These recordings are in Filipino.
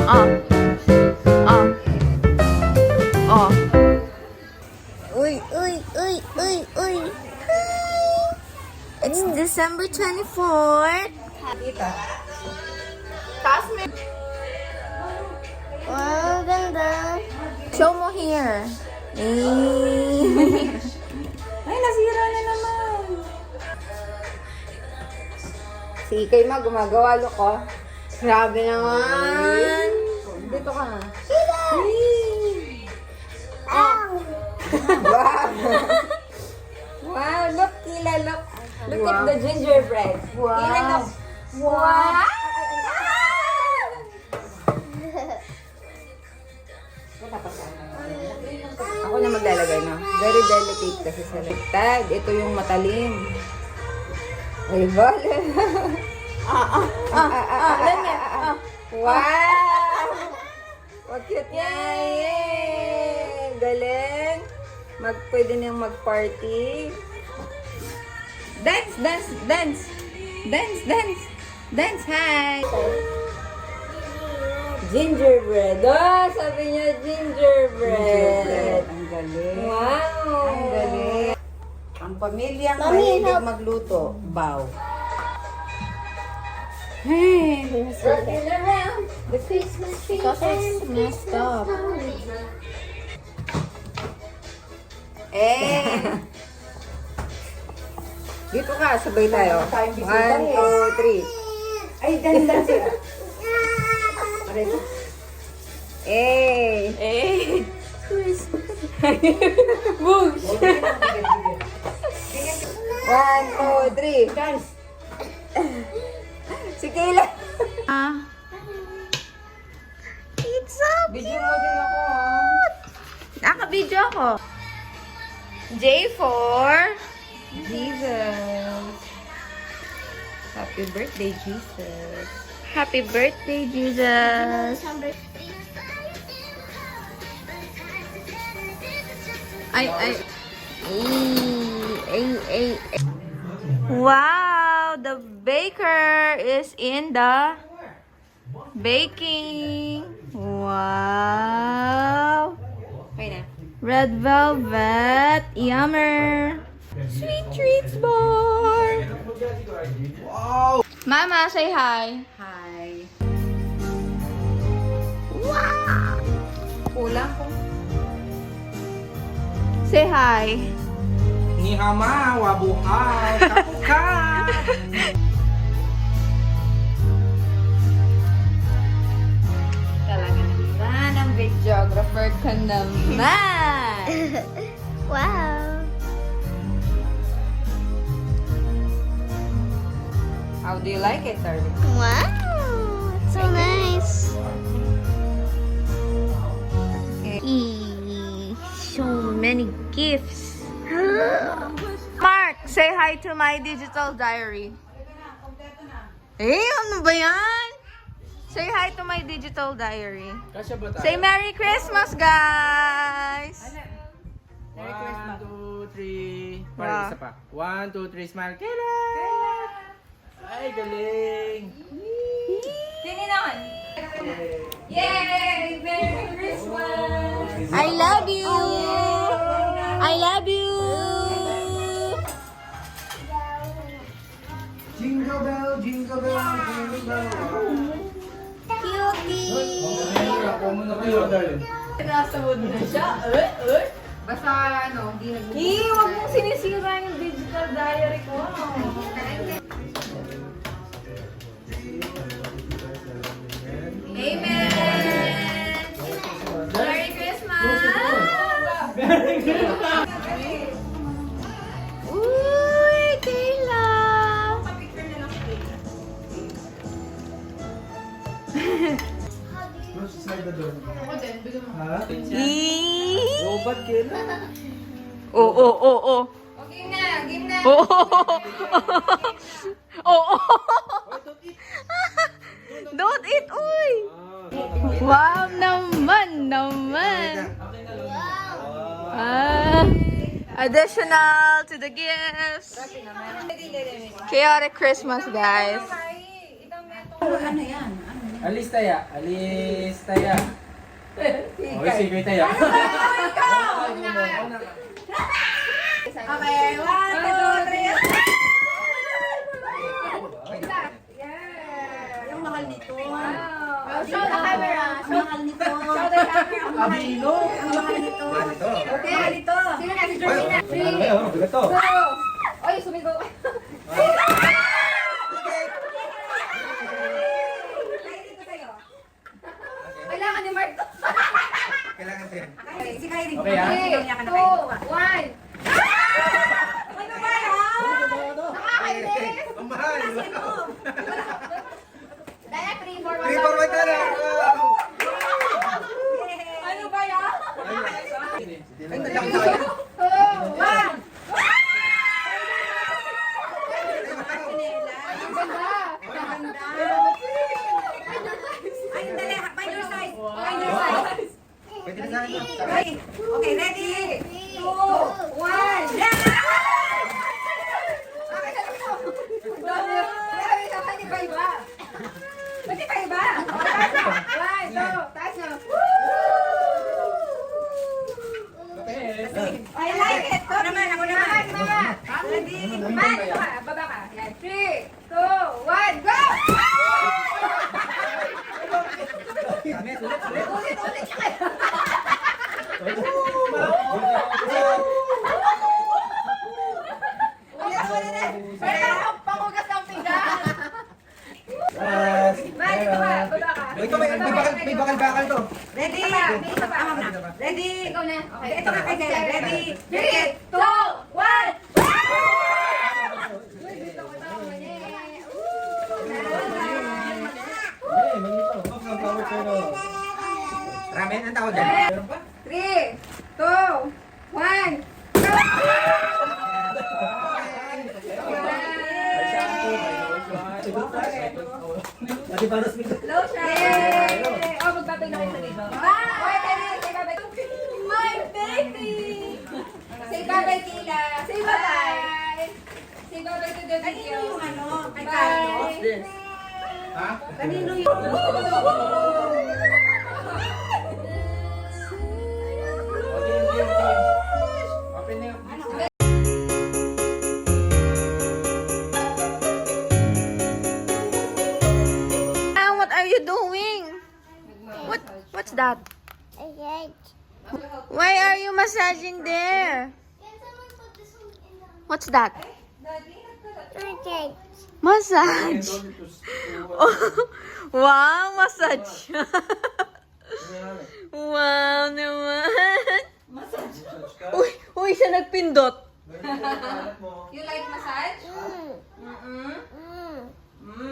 Oh. Oh. Oh. Uy, uy, uy, uy, uy. Hi. It's December 24th. Kita. Taas mo. Wow, ganda. Show mo here. Ay, nasira na naman. Si Ikay ma, gumagawa ko. Grabe naman. Dito ka nga. Wow. Wow, look, Kila, look. Look Wow. at the gingerbread. Wow. Kila, look. Wow. Ako na maglalagay na. Very delicate kasi sa tag. Ito yung matalim. Ay, bale. Wow! What cute niya! Yay! Galing! Pwede niyang mag-party. Dance! Dance! Dance! Dance! Dance! Dance! Hi! Gingerbread. Oh, sabi niya gingerbread. Ang galing. Wow! Ang galing. Ang pamilyang Mami, mahilig help. magluto, baw. Rocking around the Christmas tree. Because it's messed up. Dito ka, sabay tayo. Tayong bisita 1, 2, 3. Ay, ganda siya. Aray ko. Eh! Christmas. Boosh! 1, 2, 3. Guys, Si Kayla. It's so Video mo din ako, ha? Naka-video ako. J for Jesus. Happy birthday, Jesus. Happy birthday, Jesus. Ay. Ay. Wow, the baker is in the baking. Wow. Okay na. Red velvet, yummer. Sweet treats bar. Mama, say hi. hi. Wow. Kulang ko. Say hi. Ni hama, wabuhay, kapuka. Talaga naman, ang videographer ka naman. Wow. How do you like it, darling? Wow. So nice. So many gifts. Mark, say hi to my digital diary. Ano ba yan? Say hi to my digital diary. Kasya ba tayo? Say Merry Christmas, guys! Merry Christmas. 1, 2, 3. Wow. Parang isa pa. 1, 2, 3, smile. Kayla! Ay, galing! Tininon! Yay! Merry Christmas! I love you! I love you! Jingle bell, jingle bell, jingle bell. Cutie! Ako muna kayo, darling. Nasa mood na siya. Basta ano, hindi nag- huwag mong sinisira yung digital diary ko. Amen! Merry Christmas! Uy, Kayla! Slide na doon. Ha? Eee! Kayla? Oh. Okay na, game na. Oo. Don't eat, uy! Wow naman. Additional to the gifts. Chaotic Christmas, guys. Ano yan? Ano yan? Alis taya. Alis taya. Oh, sige taya. Okay, 1, 2, 3. Yung mahal nito. Show the camera. Ang mahal nito. Show the camera. Abino. Ang mahal nito. Okay, mahal nito. Sino na si Jermina? Bigat to. Oy, sumigaw. Kailangan ni Mark. Kailangan din. Si Kylie. Okay, ha? 3, 2, 1. Ano ba yan? Nakakainis. Ang mahal. Daya, 3, 4, 1. 3 for 1 ka na. Ano ba yan? 2, 1. Ay, dali. Find your size. Find your size. Pwede na sa akin. Okay, okay, ready? 2, 1. Yeah! Pwede pa iba? 1, 2, taas na. I like it. Ako naman, ako naman. Ready? Man, ito ka. Baba ka. Yan. 3, 2, 1, go! Ulit siya kayo. Parang pangugas ng pinggan. Man, ito ka. Baba ka. Ito may bakal-bakal to. Ready? Tama na. Ready? Ikaw na. Okay, ito ka kay Jella. Ready? 3, 2, 1. Ramen ang tawag dyan. Meron pa? 3, 2, 1. Lotion. Oh, magbabay na kayo sa dito. Bye! Say bye-bye. My baby. Say bye-bye, Tila. Say bye-bye. Say bye-bye to the Kanino video. yung ano? Kay Bye. Carlos? Ha? Kanino yung... Open na yun. What are you doing? What's that? Why are you massaging there? What's that? Massage. Oh, wow, massage. Wow naman. Uy, siya nagpindot. You like massage?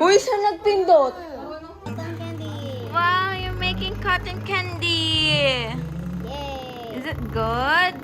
Uy, siya nagpindot. Wow, you're making cotton candy. Is it good?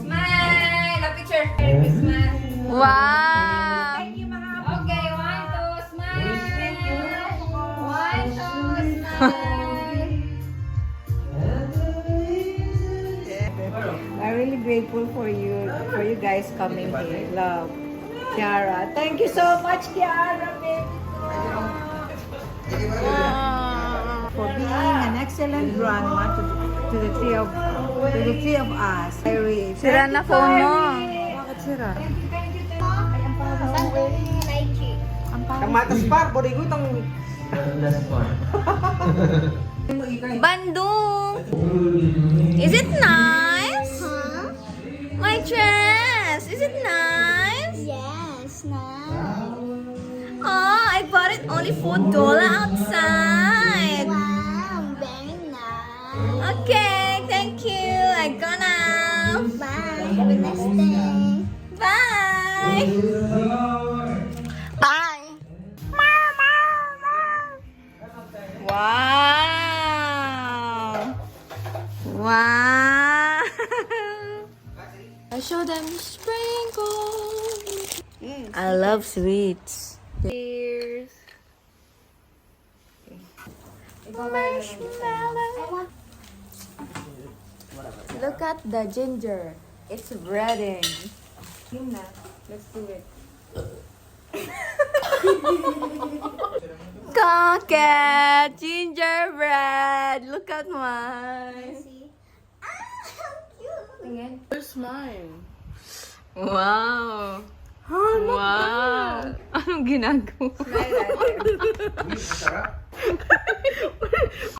Smile! A picture. Merry Christmas. Wow. Thank you, mga Okay, 1, 2, smile. Thank you. 1, 2, smile. I'm really grateful for you guys coming here. Love. Kiara. Thank you so much, Kiara, baby. For being an excellent grandma to the three of us. Very. Sira na phone mo. Bakit sira? Kamatas pa. Body ko itong... Bandung. Is it nice? My dress. Is it nice? Yes, now. Oh, I bought it only $4 outside. Wow, very nice. Okay, thank you. I go now. Bye. Have a nice day. Bye. Bye. Wow. Wow. I show them sprinkles. I love sweets. Cheers. Marshmallow. Look at the ginger. It's breading. Yun na. Let's do it. Look at gingerbread. Look at mine. See? Ah, how cute. Where's mine? Wow. Wow. Anong ginagawa? Smile natin.